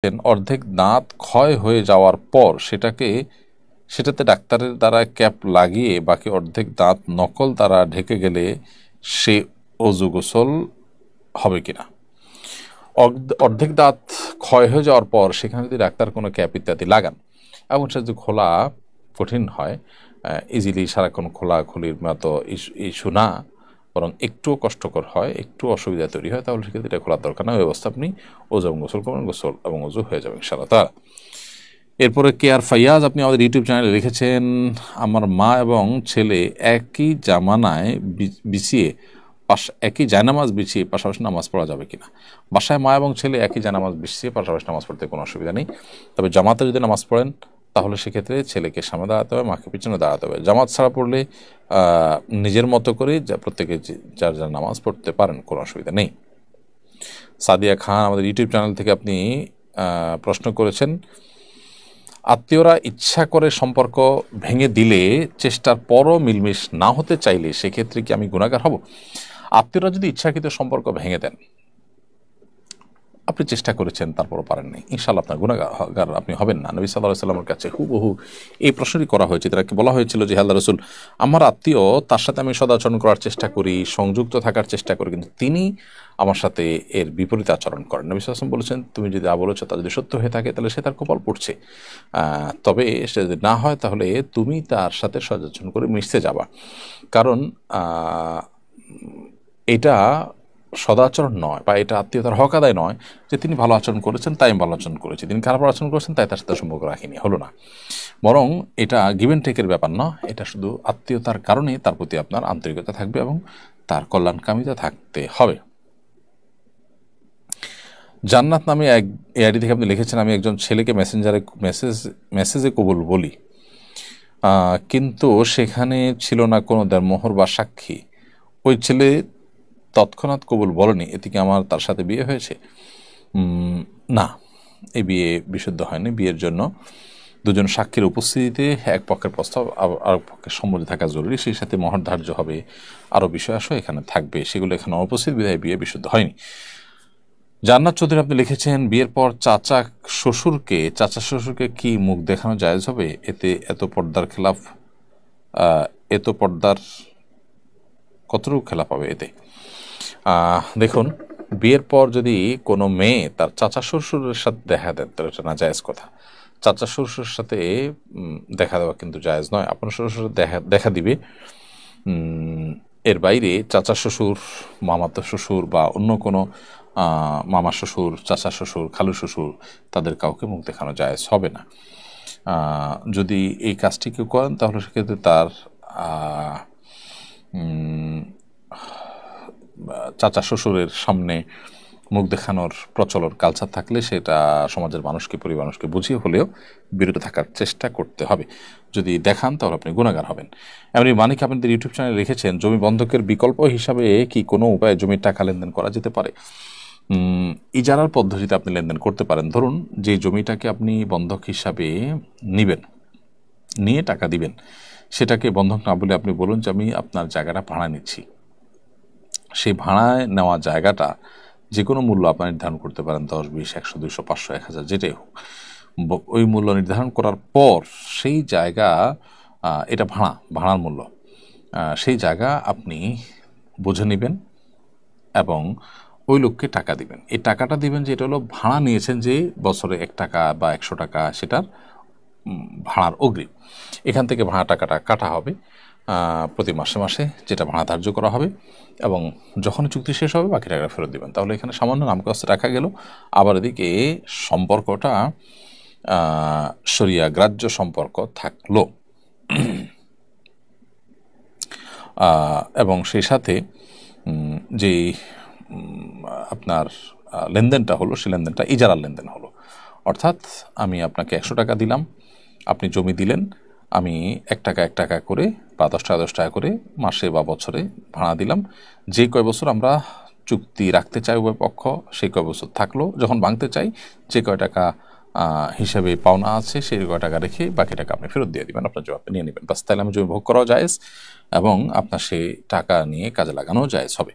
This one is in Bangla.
অর্ধেক দাঁত ক্ষয় হয়ে যাওয়ার পর সেটাতে ডাক্তারের দ্বারা ক্যাপ লাগিয়ে বাকি অর্ধেক দাঁত নকল দ্বারা ঢেকে গেলে সে অজু গোসল হবে কিনা। অর্ধেক দাঁত ক্ষয় হয়ে যাওয়ার পর সেখানে যদি ডাক্তার কোনো ক্যাপ ইত্যাদি লাগান এবং সেটা যদি খোলা কঠিন হয়, ইজিলি সারাক্ষণ খোলাখুলির মতো ইস্যু না, বরং একটুও কষ্টকর হয়, একটু অসুবিধা তৈরি হয়, তাহলে সেক্ষেত্রে এটা খোলার দরকার না। ওই অবস্থা আপনি ওজু এবং গোসল করবেন, গোসল এবং ওজু হয়ে যাবে ইনশাআল্লাহ তাআলা। এরপরে কেয়ার ফাইয়াজ, আপনি আমাদের ইউটিউব চ্যানেলে লিখেছেন, আমার মা এবং ছেলে একই জামানায় বিছিয়ে একই জায়নামাজ বিছিয়ে পাশাপাশি নামাজ পড়া যাবে কিনা। বাসায় মা এবং ছেলে একই জায়নামাজ বিছিয়ে পাশাপাশি নামাজ পড়তে কোনো অসুবিধা নেই, তবে জামাতে যদি নামাজ পড়েন তাহলে সেক্ষেত্রে ছেলেকে সামনে দাঁড়াতে হবে, মাকে পিছনে দাঁড়াতে হবে। জামাত ছাড়া পড়লে নিজের মতো করে প্রত্যেকে যার যার নামাজ পড়তে পারেন, কোনো অসুবিধা নেই। সাদিয়া খান, আমাদের ইউটিউব চ্যানেল থেকে আপনি প্রশ্ন করেছেন, আত্মীয়রা ইচ্ছা করে সম্পর্ক ভেঙে দিলে চেষ্টার পরও মিলমিশ না হতে চাইলে সেক্ষেত্রে কি আমি গুনাহগার হব? আত্মীয়রা যদি ইচ্ছাকৃত সম্পর্ক ভেঙে দেন, আপনি চেষ্টা করেছেন তারপরও পারেননি, ইনশাআল্লাহ আপনার গুনাহগার আপনি হবেন না। নবী সাল্লাল্লাহু আলাইহি ওয়াসাল্লামের কাছে হুবহু এই প্রশ্নটি করা হয়েছে। তাকে বলা হয়েছিল যে, হে আল্লাহর রাসূল, আমার আত্মীয়, তার সাথে আমি সদাচরণ করার চেষ্টা করি, সংযুক্ত থাকার চেষ্টা করি, কিন্তু তিনি আমার সাথে এর বিপরীত আচরণ করেন। নবী সাল্লাল্লাহু আলাইহি ওয়াসাল্লাম বলেছেন, তুমি যদি বলেছো তা যদি সত্য হয়ে থাকে তাহলে সে তার কপাল পড়ছে, তবে সে যদি না হয় তাহলে তুমি তার সাথে সদাচরণ করে মিশতে যাবা, কারণ এটা সদাচরণ নয় বা এটা আত্মীয়তার হক আদায় নয় যে তিনি ভালো আচরণ করেছেন তাই আমি ভালো আচরণ করেছি, তিনি খারাপ আচরণ করেছেন তাই তার সাথে সম্পর্ক রাখিনি, হলো না। বরং এটা গিভ অ্যান্ড টেকের ব্যাপার না, এটা শুধু আত্মীয়তার কারণে তার প্রতি আপনার আন্তরিকতা থাকবে এবং তার কল্যাণকামিতা থাকতে হবে। জান্নাত নামে এক এআইডি থেকে আপনি লিখেছেন, আমি একজন ছেলেকে মেসেজে কবুল বলি, কিন্তু সেখানে ছিল না কোনো দেড়মোহর বা সাক্ষী, ওই ছেলে তৎক্ষণাৎ কবুল বলেনি, এতে কি আমার তার সাথে বিয়ে হয়েছে? না, এই বিয়ে বিশুদ্ধ হয়নি। বিয়ের জন্য দুজন সাক্ষীর উপস্থিতিতে এক পক্ষের প্রস্তাব আর পক্ষের সম্মতি থাকা জরুরি, সেই সাথে মহর ধার্য হবে, আরও বিষয় আসো এখানে থাকবে, সেগুলো এখানে অনুপস্থিত বিধায় বিয়ে বিশুদ্ধ হয়নি। জান্নাত চৌধুরী, আপনি লিখেছেন, বিয়ের পর চাচা শ্বশুরকে কি মুখ দেখানো জায়েজ হবে? এত পর্দার কতটুকু খেলাফ হবে এতে? দেখুন, বিয়ের পর যদি কোনো মেয়ে তার চাচা শ্বশুরের সাথে দেখা দেন তাহলে এটা না জায়েজ কথা। চাচা শ্বশুরের সাথে দেখা দেওয়া কিন্তু জায়েজ নয়। আপনার শ্বশুর দেখা দিবে, এর বাইরে চাচা শ্বশুর, মামাতো শ্বশুর বা অন্য কোনো মামা শ্বশুর, চাচা শ্বশুর, খালু শ্বশুর, তাদের কাউকে মুখ দেখানো জায়েজ হবে না। যদি এই কাজটি কেউ করেন তাহলে সেক্ষেত্রে তার চাচা শ্বশুরের সামনে মুখ দেখানোর প্রচলন কালচার থাকলে সেটা সমাজের মানুষকে, পরিবার মানুষকে বুঝিয়ে হলেও বিরত থাকার চেষ্টা করতে হবে। যদি দেখান তাহলে আপনি গুনাহগার হবেন। এমনি মানিক আপনাদের ইউটিউব চ্যানেলে লিখেছেন, জমি বন্ধকের বিকল্প হিসাবে কি কোনো উপায়ে জমির টাকা লেনদেন করা যেতে পারে? ইজারার পদ্ধতিতে আপনি লেনদেন করতে পারেন। ধরুন, যে জমিটাকে আপনি বন্ধক হিসাবে নিয়ে টাকা দিবেন, সেটাকে বন্ধক না বলে আপনি বলুন যে আমি আপনার জায়গাটা ভাড়া নিচ্ছি। সেই ভাড়ায় নেওয়া জায়গাটা যে কোনো মূল্য আপনি নির্ধারণ করতে পারেন, 10, 20, 100, 200, 500, 1000 যেটাই হোক। ওই মূল্য নির্ধারণ করার পর সেই জায়গা, এটা ভাড়ার মূল্য, সেই জায়গা আপনি বুঝে নেবেন এবং ওই লোককে টাকা দিবেন। এই টাকাটা দিবেন যে এটা হলো ভাড়া নিয়েছেন, যে বছরে 1 টাকা বা 100 টাকা সেটার ভাড়ার অগ্রিম। এখান থেকে ভাড়া টাকাটা কাটা হবে প্রতি মাসে মাসে, যেটা ভাড়া ধার্য করা হবে, এবং যখন চুক্তি শেষ হবে বাকি টাকা ফেরত দিবেন। তাহলে এখানে সামান্য নামকাস্তে রাখা গেল, আবার এদিকে সম্পর্কটা শরিয়া গ্রাহ্য সম্পর্ক থাকলো, এবং সেই সাথে যে আপনার লেনদেনটা হলো, সেই লেনদেনটা ইজারার লেনদেন হলো। অর্থাৎ আমি আপনাকে 100 টাকা দিলাম, আপনি জমি দিলেন, আমি 1 টাকা 1 টাকা করে বা 10 টাকা 10 টাকা করে মাসে বা বছরে ভাড়া দিলাম। যে কয় বছর আমরা চুক্তি রাখতে চাই উভয় পক্ষ, সেই কয় বছর থাকলো। যখন ভাঙতে চাই, যে কয় টাকা হিসাবে পাওনা আছে সেই কয় টাকা রেখে বাকি টাকা আপনি ফেরত দিয়ে দেবেন, আপনার জমি আপনি নিয়ে নেবেন। বাস, তাহলে আমি জমি ভোগ করাও জায়েজ এবং আপনার সেই টাকা নিয়ে কাজে লাগানোও জায়েজ হবে।